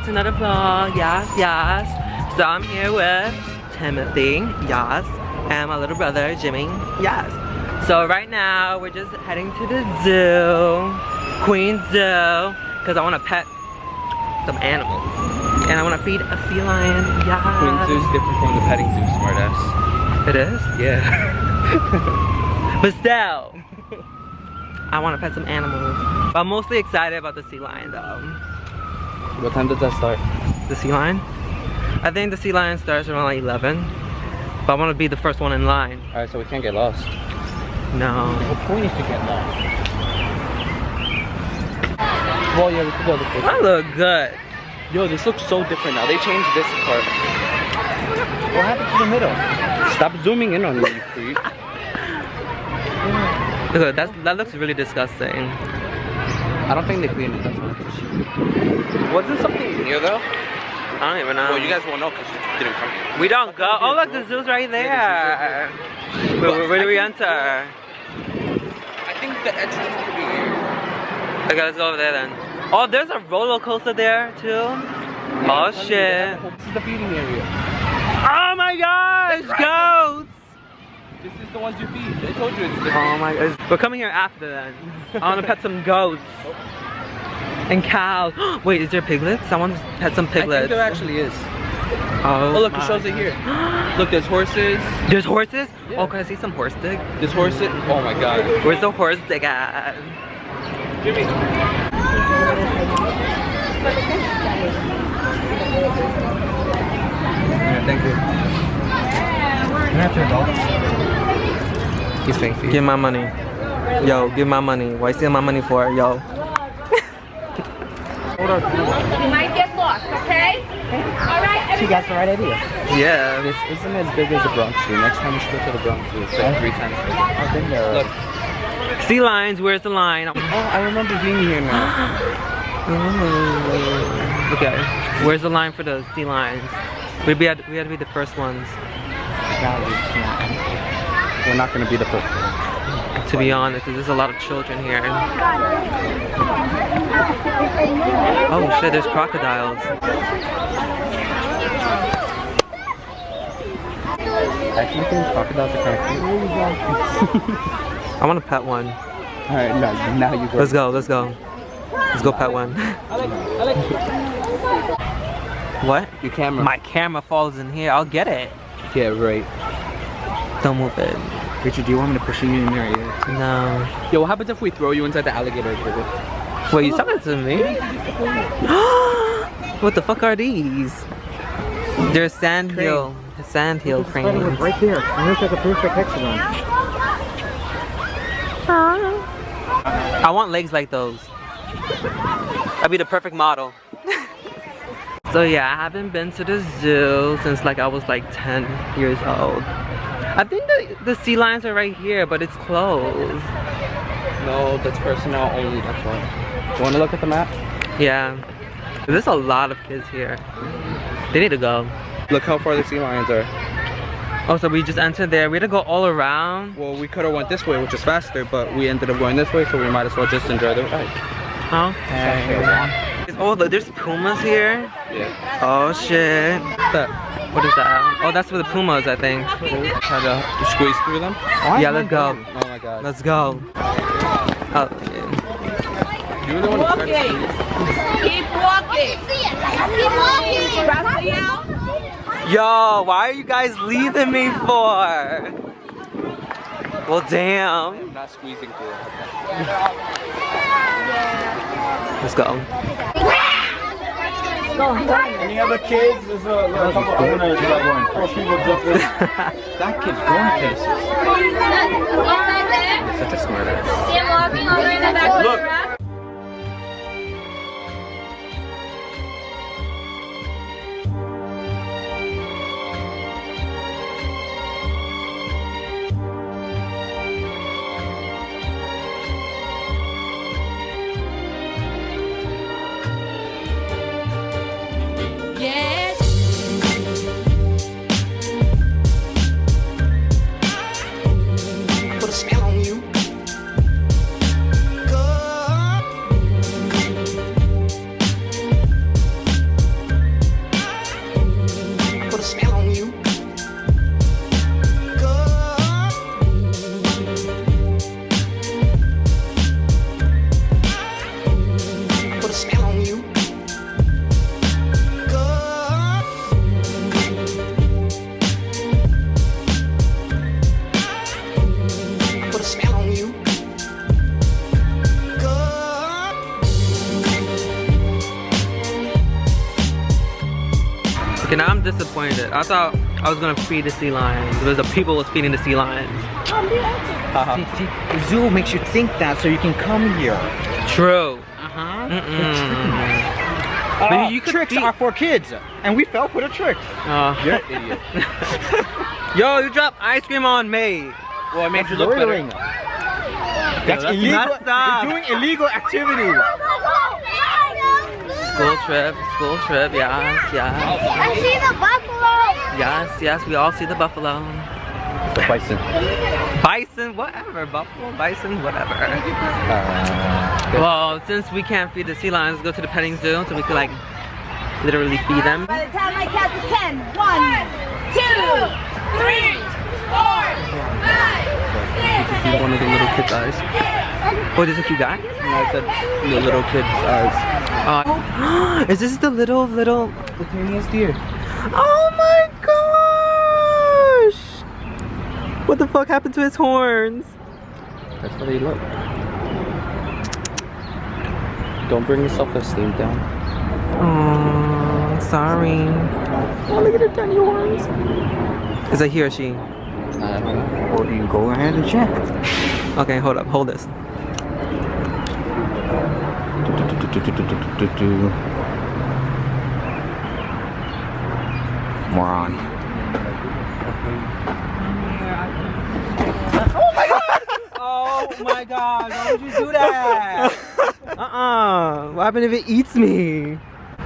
to another vlog. Yes. So I'm here with Timothy, yes, and my little brother, Jimmy, yes. So right now, we're just heading to the zoo, Queen Zoo, because I want to pet some animals. And I want to feed a sea lion, yes. Queen Zoo is different from the petting zoo, smartass. It is? Yeah. But still, I want to pet some animals. But I'm mostly excited about the sea lion though. What time does that start? The sea lion? I think the sea lion starts around like 11. But I want to be the first one in line. Alright, so we can't get lost. No. The point is to get lost. Well, yeah, we could go this way. I look good. Yo, this looks so different now. They changed this part. What happened to the middle? Stop zooming in on me, you creep. Look, that looks really disgusting. I don't think they cleaned it that much. Wasn't something near though? I don't even know. Well, you guys won't know because you didn't come here. We don't go. Oh, look, the zoo's right there. Yeah, Where do we enter? I think the entrance could be here. Okay, let's go over there then. Oh, there's a roller coaster there too. Oh shit. This is the feeding area. Oh my gosh, goats! This is the ones you feed. They told you it's the Oh my gosh. We're coming here after then. I want to pet some goats. And cows. Wait, is there piglets? I want to pet some I piglets. think there actually is. Oh, Oh look, it shows it here. Look, there's horses. There's horses? Yeah. Oh, can I see some horse dick? There's horses. Oh my god. Where's the horse dick at? Jimmy. Yeah, thank you. He's paying fees. Give my money. Yo, give my money. Why steal my money for? Yo. You might get lost, okay? Alright, She got the right idea. Yeah. This isn't as big as the Bronx Zoo. Next time we should go to the Bronx Zoo. It's like 3 times bigger. I've been there. Look. Sea lions, where's the line? Oh, I remember being here now. Okay, where's the line for the sea lions? We had to be the first ones. We're not going to be the first one. To be honest, 'cause there's a lot of children here. Oh shit, there's crocodiles. I actually think crocodiles are kind of cute. I want to pet one. Alright, no, now you go. Let's go. Let's go pet one. What? Your camera. My camera falls in here. I'll get it. Yeah, right. Don't move it. Richie, do you want me to push you in there? Yeah. No. Yo, what happens if we throw you inside the alligator exhibit? Wait, you talking to me? What the fuck are these? They're sandhill cranes. Right there. I'm gonna take a perfect hexagon. I want legs like those. I'd be the perfect model. So yeah, I haven't been to the zoo since like I was like 10 years old. I think the sea lions are right here, but it's closed. No, that's personnel only, that's why. You wanna look at the map? Yeah. There's a lot of kids here. They need to go. Look how far the sea lions are. Oh, so we just entered there. We had to go all around. Well, we could have went this way, which is faster, but we ended up going this way, so we might as well just enjoy the ride. Okay. Oh, look, there's pumas here. Yeah. Oh shit. What is that? Oh, that's for the pumas, I think. Try to squeeze through them? Yeah, let's go. Oh my god. Let's go. Oh, yeah. You really want to try to keep walking. Keep walking. Raphael. Yo, why are you guys leaving me for? Well, damn. I'm not squeezing through it. Let's go. Any other kids? There's a couple. I'm gonna do that one. 4 people jump in. That kid's going places. You're such a smart ass. Walking over in the back. Look. Put a spell on you. Good. Okay, now I'm disappointed. I thought I was gonna feed the sea lions. Because the people was feeding the sea lions. The zoo makes you think that so you can come here. True. Maybe you could tricks feed- are for kids, and we fell for the tricks. You're an idiot. Yo, you dropped ice cream on me. Well, it made you look better. That's illegal. messed up. You're doing illegal activities. School trip, yes, yes. I see the buffalo. Yes, yes, we all see the buffalo. The bison. Bison, whatever. Buffalo, bison, whatever. Well, since we can't feed the sea lions, let's go to the petting zoo so we can like literally feed them. By the time I count to 10, 1, 2, 3, 4, 5, 6, See one of the little kids' eyes. Oh, there's a cute guy? And I said the little kids' eyes. Is this the little? The tiniest deer. Oh my gosh! What the fuck happened to his horns? That's how they look. Don't bring your self-esteem down. Oh, sorry. Oh, look at her tiny horns. Is that he or she? I don't know. Or you go ahead and check. Okay, hold up, hold this. Moron. Oh my god, why would you do that? What happened if it eats me?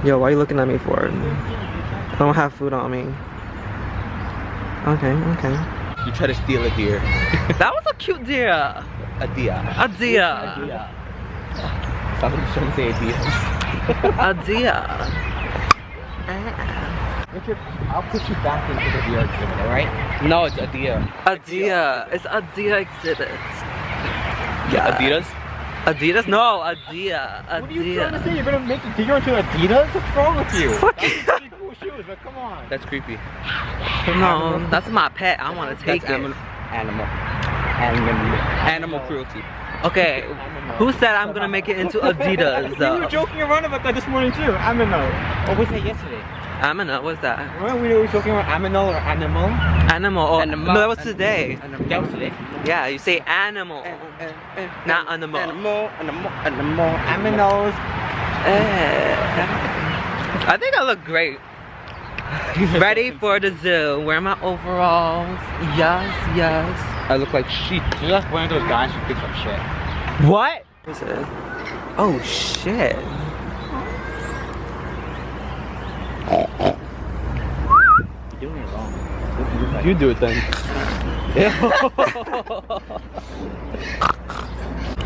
Yo, why are you looking at me for? I don't have food on me. Okay. You try to steal a deer. That was a cute deer. A deer. A deer. Somebody shouldn't say a deer. A deer. Richard, I'll put you back into the deer exhibit, alright? No, it's a deer. A deer. It's a deer exhibit. Yeah. Adidas? Adidas? No, a deer. A What are you deer. trying to say? You're gonna make a deer into Adidas? What's wrong with you? That's pretty cool shoes, but come on. That's creepy. No, that's my pet. I want to take it. Animal cruelty. Okay, who said I'm gonna make it into Adidas? You were joking around about that this morning too. Aminal. What was that yesterday? Amina, what's that? Well, we were talking about aminal or animal. Animal. Oh, Animal. no, that was today. That was today. Yeah, you say animal, not animal. Animal. Aminals. I think I look great. Ready for the zoo. Wear my overalls. Yes. I look like sheep. You're like one of those guys who picks up shit. What? What's it? Oh shit. You're doing it wrong. You do it then.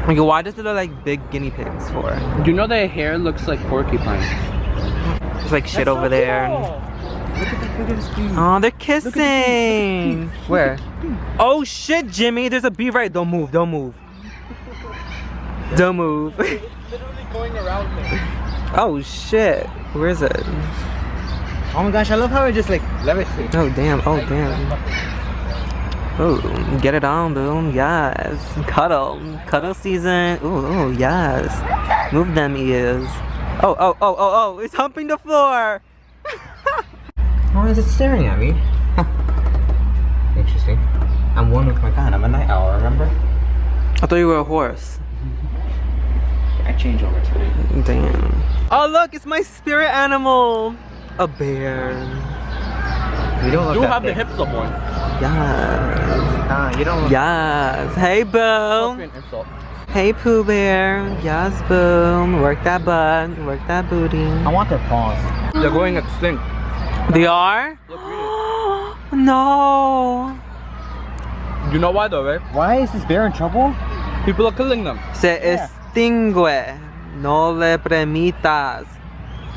Okay, why does it look like big guinea pigs for? Do you know their hair looks like porcupine? There's like shit over there. Look at the biggest bee. Oh, they're kissing. Where? Oh shit, Jimmy, there's a bee right. Don't move. Don't move. Literally going around there. Oh shit. Where is it? Oh my gosh, I love how it just like levitates. Oh damn. Oh damn. Oh, get it on, boom. Yes. Cuddle. Cuddle season. Ooh, yes. Move them ears. Oh. It's humping the floor. Why is it staring at me? Interesting. I'm one with my god. I'm a night owl, remember? I thought you were a horse. I change over time. Damn. Oh look, it's my spirit animal. A bear. You don't look You that have the big. hips of one. Yes. You don't look Yes. Hey, Boo. insult. Hey, Pooh Bear. Yes, Boo. Work that butt. Work that booty. I want their paws. They're going extinct. They are? No. You know why though, right? Why is this bear in trouble? People are killing them. Se extingue. No le permitas.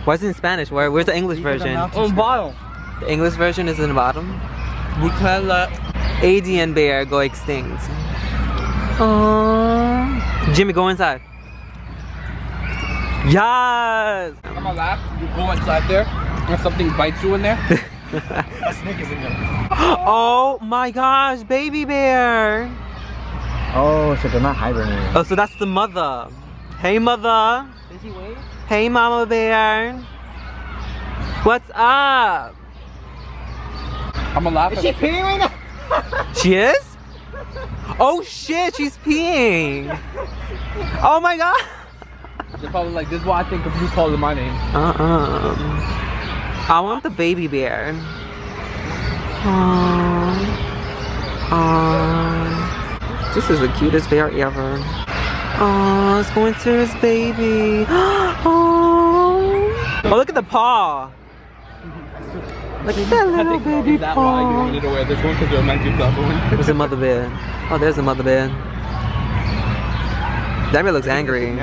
What's in Spanish? Where's the English version? On bottle. The English version is in the bottom. We can't let Adian bear go extinct. Aww. Jimmy, go inside. Yes. on my lap, you go inside there, and something bites you in there. A snake is in there. Oh my gosh, baby bear. Oh, so they're not hibernating. Oh, so that's the mother. Hey, mother. Does he wave? Hey, mama bear. What's up? I'm gonna laugh. Is she peeing right now? She is? Oh shit, she's peeing. Oh my god. They're probably like, this is what I think of you calling my name. I want the baby bear. This is the cutest bear ever. Oh, it's going to his baby. Oh, look at the paw. Look at that little baby That's why you paw. wanted to wear this one, because it reminds you of the other one. There's a mother bear. Oh, there's a mother bear. That bear looks angry.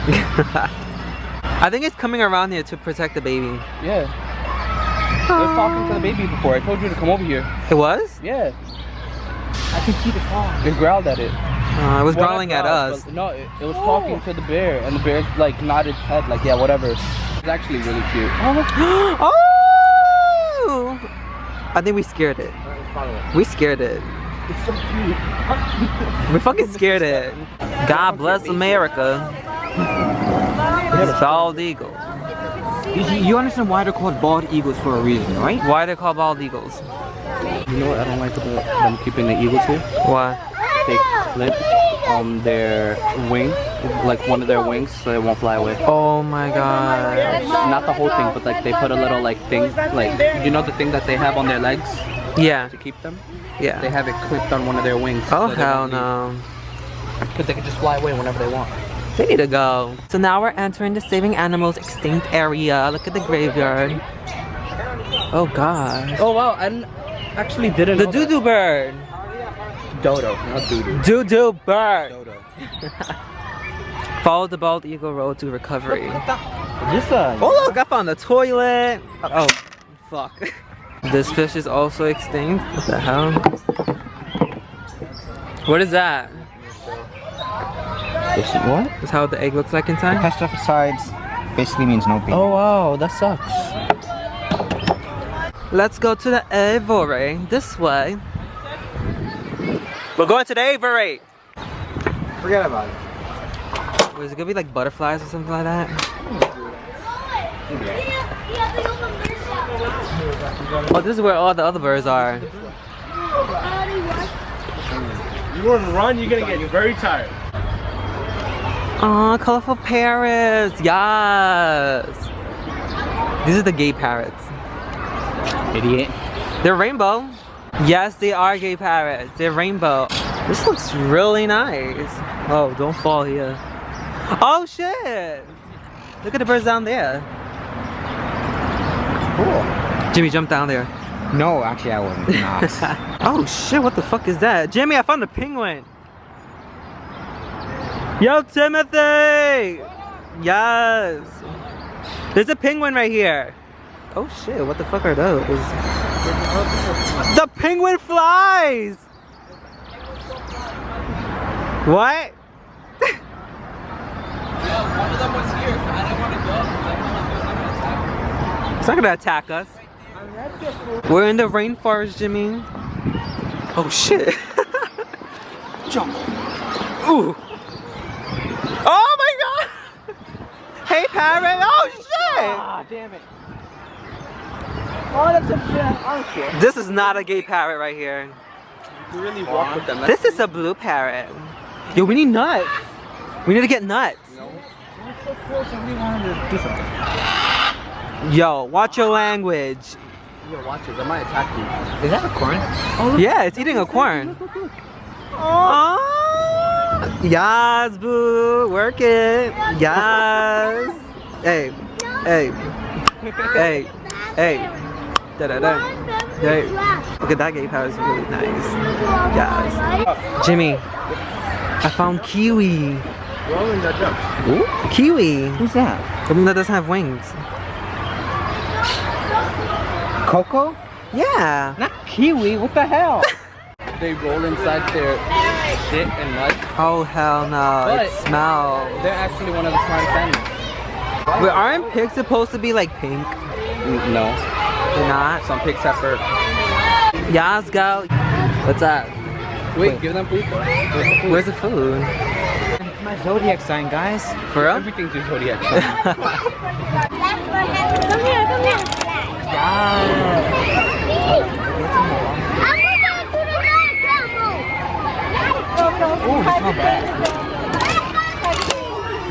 I think it's coming around here to protect the baby. Yeah. I was talking to the baby before. I told you to come over here. It was? Yeah. I can see the paw. It growled at it. It was growling at us. No, it was talking to the bear, and the bear like nodded its head like, yeah, whatever. It's actually really cute. Oh! I think we scared it. We scared it. It's so cute. We fucking scared it. God bless America. It's bald eagle. You understand why they're called bald eagles for a reason, right? Why are they called bald eagles? You know what I don't like about them keeping the eagles here? Why? They clip their wing, like one of their wings, so it won't fly away. Oh my god. Not the whole thing, but like they put a little like thing, like, you know the thing that they have on their legs Yeah. to keep them? They Yeah. have it clipped on one of their wings. Oh hell no. Because they can just fly away whenever they want. They need to go. So now we're entering the Saving Animals Extinct area. Look at the graveyard. Oh god. Oh wow, I actually didn't The know that. doo-doo bird. Dodo, not doo-doo. Doo-doo bird. Dodo. Follow the bald eagle road to recovery. Just a. Oh look, I found the toilet. Oh, fuck. This fish is also extinct. What the hell? What is that? What? That's how the egg looks like inside? Pesticides basically means no baby. Oh wow, that sucks. Let's go to the aviary. This way. We're going to the aviary. Forget about it. Was it gonna be like butterflies or something like that? Oh, this is where all the other birds are. You want to run, you're gonna get very tired. Oh, colorful parrots. Yes. These are the gay parrots. Idiot. They're rainbow. Yes, they are gay parrots. They're rainbow. This looks really nice. Oh, don't fall here. Oh shit! Look at the birds down there. Cool. Jimmy, jump down there. No, actually I wouldn't. Nah. Oh shit, what the fuck is that? Jimmy, I found a penguin. Yo, Timothy! Yes. There's a penguin right here. Oh shit, what the fuck are those? The penguin flies! What? One of them was here, so I didn't want to go. It's not gonna attack us. We're in the rainforest, Jimmy. Oh shit. Jump. Ooh. Oh my god! Hey Parrot! Oh shit! Ah, damn it. Oh, that's a shit. I don't care. This is not a gay parrot right here. You really walk with them. This is a blue parrot. Yo, we need nuts. We need to get nuts. Yo, watch your language. Yo, watch it. They might attack you. Is that a corn? Yeah, it's eating a corn. Oh. Yes, boo. Work it. Yes. Hey. Hey. Hey. Hey. Da da da. Hey. Look at that gay parrot. It's really nice. Yes. Jimmy, I found kiwi. Rolling that jump. Ooh? Kiwi. Who's that? The one that doesn't have wings. Coco? Yeah. Not kiwi. What the hell? They roll inside their shit and mud. Oh hell no. But- It smells. They're actually one of the smartest animals. But aren't pigs supposed to be like pink? No. They're not. Some pigs have fur. Yeah, let's go. What's that? Wait, give them food. Where's the food? My zodiac sign, guys. For real? Everything's your zodiac sign. Come here, come here.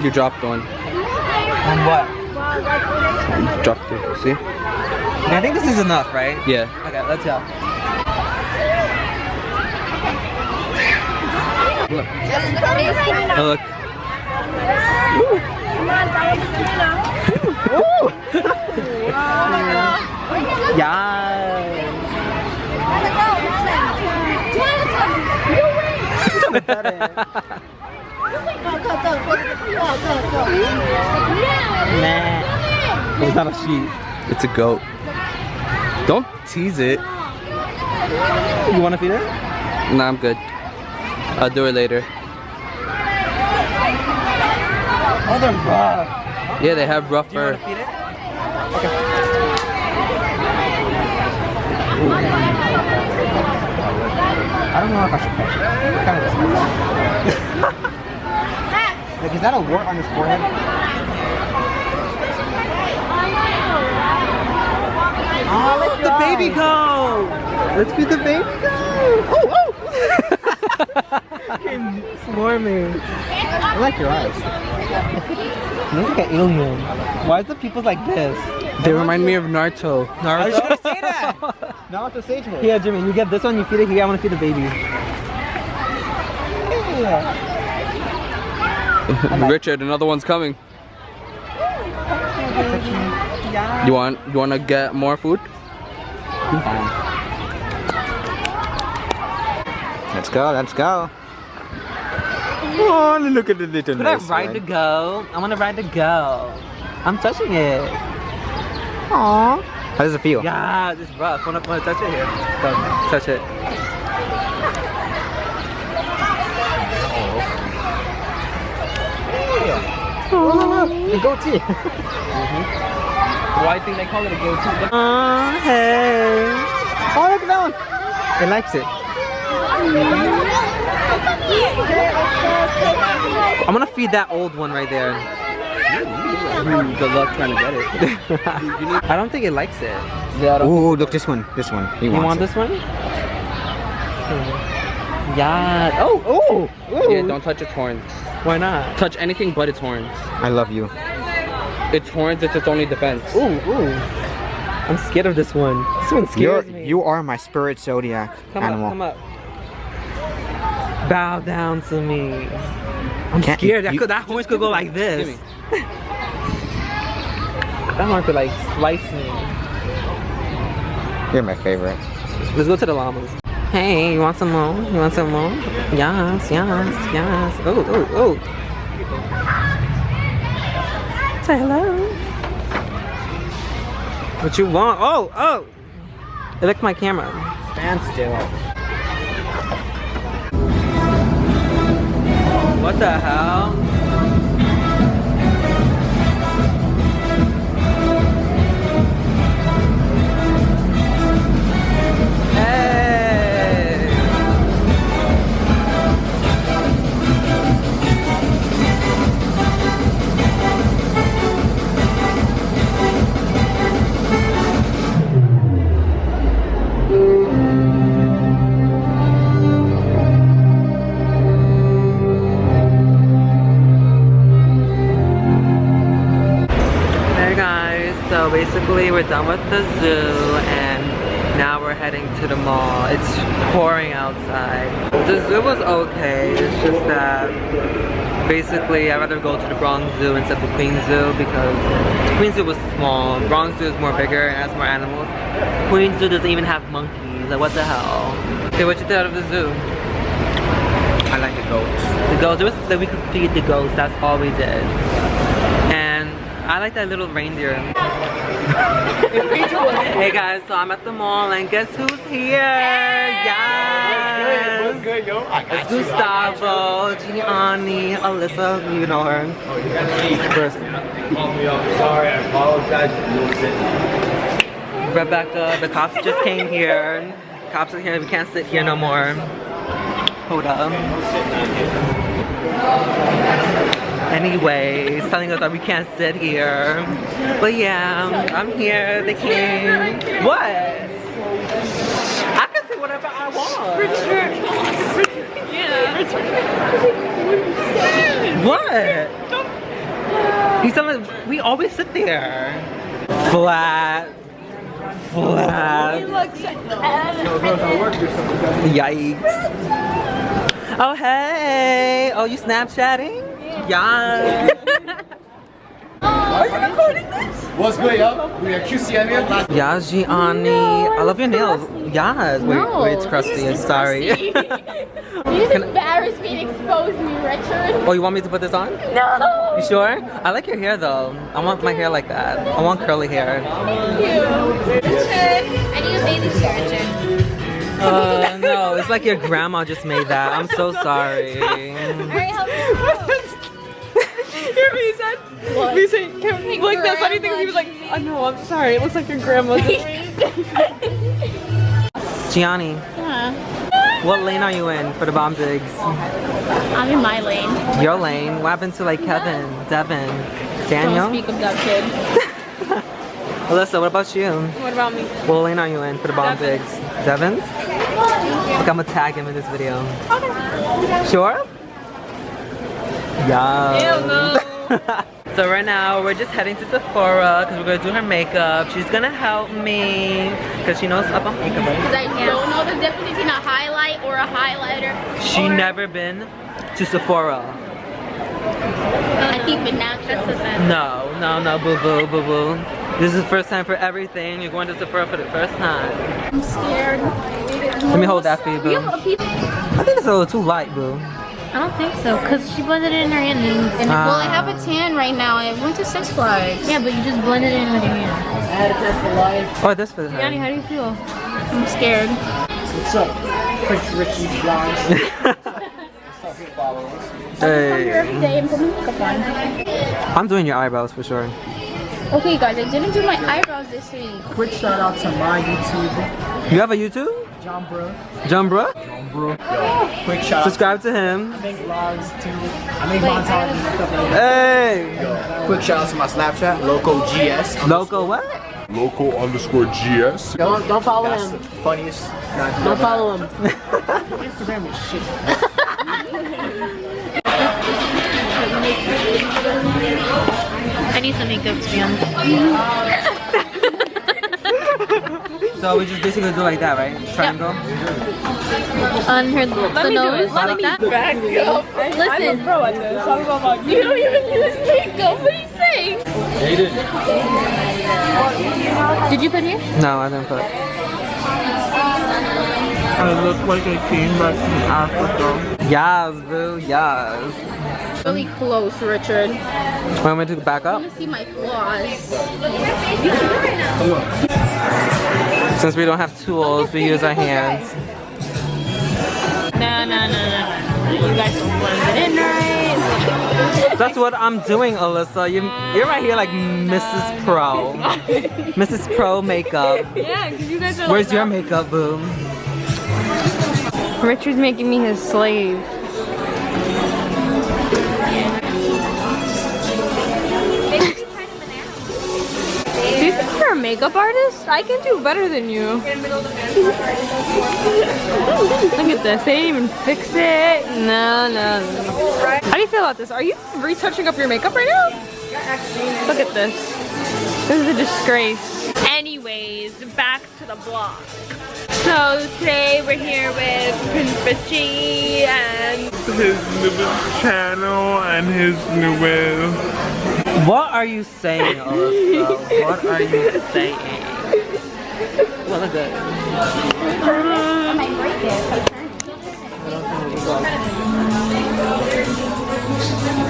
You dropped one. On what? You dropped it. See? Okay, I think this is enough, right? Yeah. Okay, let's go. Look. Oh, look. Yeah. Nah. It's not a sheep. It's a goat. Don't tease it. You want to feed it? Nah, I'm good. I'll do it later. Oh, they're rough. Yeah, they have rough Do you want fur. to feed it? Okay. I don't know if I should touch it. What kind of disgusting. Like, is that a wart on his forehead? Oh, let the baby go! Let's feed the baby go! Oh, oh! Came swarming. I like your eyes. You look like an alien. Why is the people's like this? They remind me of Naruto. I was gonna say that! Naruto Sage Mode. Here, Jimmy, you get this one, you feed it here, I wanna feed the baby. Yeah. Richard, another one's coming. You wanna get more food? Let's go, let's go. Oh, look at the little Could I ride the go? I wanna ride the go. I'm touching it. Aww. How does it feel? Yeah, it's rough. Wanna touch it here? Go, touch it. Oh, the goatee. Why do you think they call it a goatee? Oh, hey. Oh, look at that one. It likes it. I'm gonna feed that old one right there. Good luck trying to get it. I don't think it likes it. Ooh, look, this one. This one. He You wants want it. this one? Yeah. Oh, oh. Ooh. Yeah, don't touch its horns. Why not? Touch anything but its horns. I love you. Its horns, it's its only defense. Ooh, ooh. I'm scared of this one. This one scares me. You are my spirit zodiac animal. Come up. Bow down to me. I'm Can't- scared. you- That horns could go like this. Gimme. That horn could like slice me. You're my favorite. Let's go to the llamas. Hey, you want some more? You want some more? Yes, yes, yes. Oh, oh, oh. Say hello. What you want? Oh, oh. It licked my camera. Stand still. What the hell? Hey! Hey guys, so basically we're done with the zoo and now we're heading to the mall. It's pouring outside. The zoo was okay, it's just that basically I'd rather go to the Bronx Zoo instead of the Queen Zoo because the Queen Zoo was small, Bronx Zoo is more bigger and has more animals. Queen Zoo doesn't even have monkeys, like what the hell? Okay, what you thought of the zoo? I like the goats. The goats, it was that we could feed the goats, that's all we did. And I like that little reindeer. Hey guys, so I'm at the mall and guess who's here? Yes! What's good, yo? I got It's Gustavo, Gianni, Alyssa, you know her. First, Sorry, I apologize for no sitting. Rebecca, the cops just came here. Cops are here, we can't sit here no more. Hold up. Anyways, telling us that we can't sit here. But yeah, I'm here, they came. What? I can say whatever I want. Yeah. What? He's telling we always sit there. Flat. Flat. Yikes. Oh, hey. Oh, you Snapchatting? Yeah. Are you recording this? What's good, yo? We are QCM. Yeah, Gianni. I love your nails. Yes. Wait, it's crusty. I'm sorry. You just embarrassed me and exposed me, Richard. Oh, you want me to put this on? No. You sure? I like your hair though. I want my hair like that. I want curly hair. Thank you. Richard. I need a baby surgeon. No, it's like your grandma just made that. I'm so sorry. Alright, help me out. Hear me, he said, we say, like that's funny thing. He was like, oh no, I'm sorry. It looks like your grandma. Gianni, Yeah. what lane are you in for the bomb digs? I'm in my lane. Your lane? What happened to like Kevin, Devin, Daniel? Don't speak of that kid. Alyssa, what about you? What about me? What lane are you in for the bomb digs? Devin's? Like I'm gonna tag him in this video. Sure? Yeah. Ew, no. So right now we're just heading to Sephora because we're gonna do her makeup. She's gonna help me because she knows about makeup, right? Because I don't know the difference between a highlight or a highlighter. She never been to Sephora. I think but now that's the best. No, boo boo, boo boo. This is the first time for everything. You're going to Sephora for the first time. I'm scared. Let me hold that for you, boo. I think it's a little too light, boo. I don't think so, because she blended it in her hand. Well, I have a tan right now. I went to Six Flags. Yeah, but you just blended it in with your hand. Oh, this for her. Yanni, how do you feel? I'm scared. What's up? Prince Richie Blonde. Hey. Every day and put my makeup on. I'm doing your eyebrows for sure. Okay, guys, I didn't do my eyebrows this week. Quick shout out to my YouTube, You have a YouTube? John Bro. John Bruh? Quick shout out. Subscribe to him. I make vlogs too. I make montages and stuff like that. Hey! Quick shout out to my Snapchat, Loco GS. Loco what? Loco_GS. Don't follow That's him. the funniest. Don't follow him. Instagram is shit. I need some makeup to be honest. So we just basically do like that, right? Triangle? On her the nose, like that. Back up. Listen. Bro, I just talk about my You don't even use makeup. What are you saying? Did you put here? No, I didn't put it. I look like I came back from Africa. Yes, boo, yes. Really close, Richard. Want me to back I up? want to see my flaws. Since we don't have tools, we use our hands. No. You guys don't blend it in right. That's what I'm doing, Alyssa. You're right here like Mrs. Pro. Mrs. Pro makeup. Yeah, because you guys are Where's like your makeup, boo? Richard's making me his slave. Do you think you're a makeup artist? I can do better than you. Look at this. They didn't even fix it. No. How do you feel about this? Are you retouching up your makeup right now? Look at this. This is a disgrace. Anyways, back to the vlog. So today we're here with Prince Richie and His newest channel and his newest. What are you saying, Alyssa? What are you saying? Well, look good. I might break it.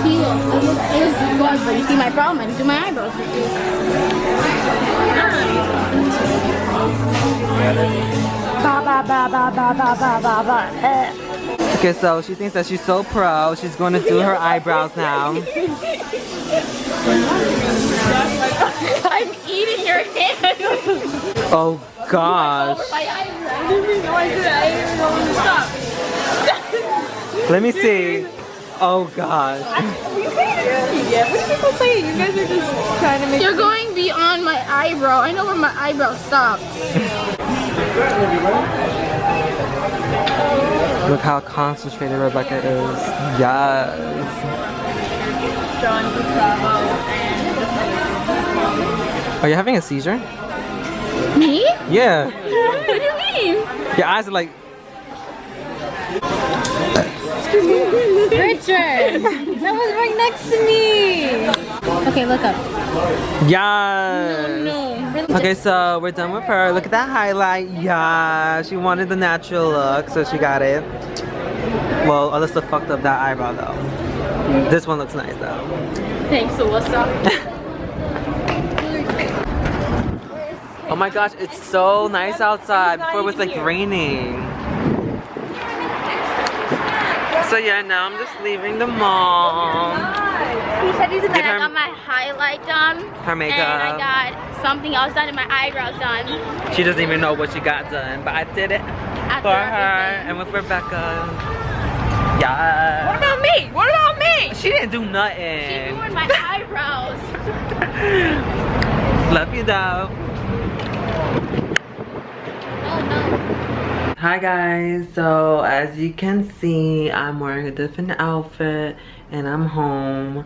It was good, but you see my problem, I didn't do my eyebrows for you. Okay, so she thinks that she's so pro. She's going to do her eyebrows now. I'm eating your hand. Oh gosh. My eyebrows. I didn't even know I did it. I didn't even know when to stop. Let me see. Oh gosh. Yeah, what are people saying? You guys are just trying to make You're going beyond my eyebrow. I know where my eyebrow stops. Look how concentrated Rebecca is. Yes. John, Gustavo, and Are you having a seizure? Me? Yeah. What do you mean? Your eyes are like. Richard! That was right next to me! Okay, look up. Yes. No. Really Okay, so we're done with her. Look at that highlight. Yeah, she wanted the natural look, so she got it. Well, Alyssa fucked up that eyebrow though. This one looks nice though. thanks, Alyssa. Oh my gosh, it's so nice outside. Before it was like raining. So yeah, now I'm just leaving the mall. He said he's Get I her- got my highlight done. Her makeup. And I got something else done and my eyebrows done. She doesn't even know what she got done, but I did it After for her everything. and with Rebecca. Yeah. What about me? What about me? She didn't do She nothing. ruined my eyebrows. Love you though. Oh no. Hi guys, so as you can see, I'm wearing a different outfit and I'm home.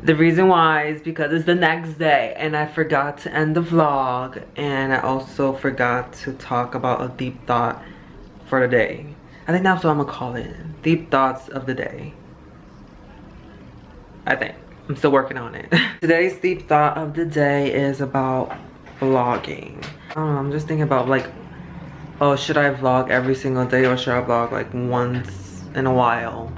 The reason why is because it's the next day and I forgot to end the vlog, and I also forgot to talk about a deep thought for the day. I think that's what I'm gonna call it. Deep thoughts of the day. I think. I'm still working on it. Today's deep thought of the day is about vlogging. I don't know, I'm just thinking about like, oh, should I vlog every single day or should I vlog like once in a while?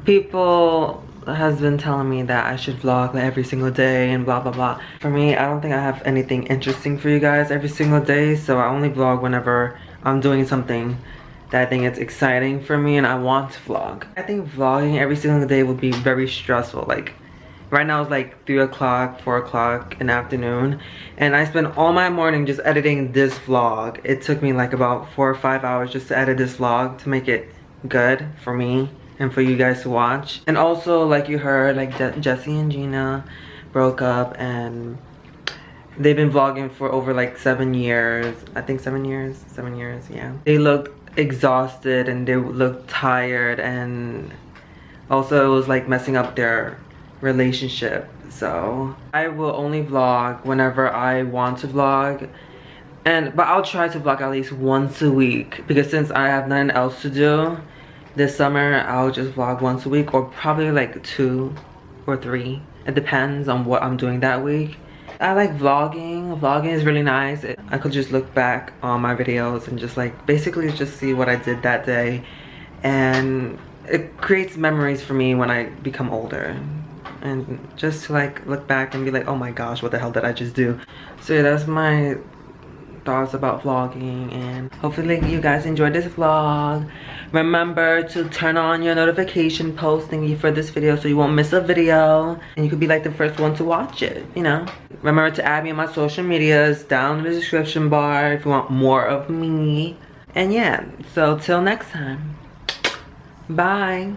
People has been telling me that I should vlog like every single day and blah blah blah. For me, I don't think I have anything interesting for you guys every single day, so I only vlog whenever I'm doing something that I think it's exciting for me and I want to vlog. I think vlogging every single day would be very stressful. Like right now it's like 3 o'clock, 4 o'clock in the afternoon, and I spent all my morning just editing this vlog. It took me like about 4 or 5 hours just to edit this vlog to make it good for me and for you guys to watch. And also, like you heard, like Jesse and Gina broke up and they've been vlogging for over like 7 years. I think 7 years, yeah. They looked exhausted and they looked tired, and also it was like messing up their relationship. So I will only vlog whenever I want to vlog, but I'll try to vlog at least once a week, because since I have nothing else to do this summer, I'll just vlog once a week, or probably like 2 or 3. It depends on what I'm doing that week. I like vlogging. Vlogging is really nice. I could just look back on my videos and just like basically just see what I did that day, and it creates memories for me when I become older, and just to like look back and be like, oh my gosh, what the hell did I just do? So yeah, that's my thoughts about vlogging, and hopefully you guys enjoyed this vlog. Remember to turn on your notification post thingy for this video so you won't miss a video and you could be like the first one to watch it, you know. Remember to add me on my social medias down in the description bar if you want more of me. And yeah, so till next time, bye.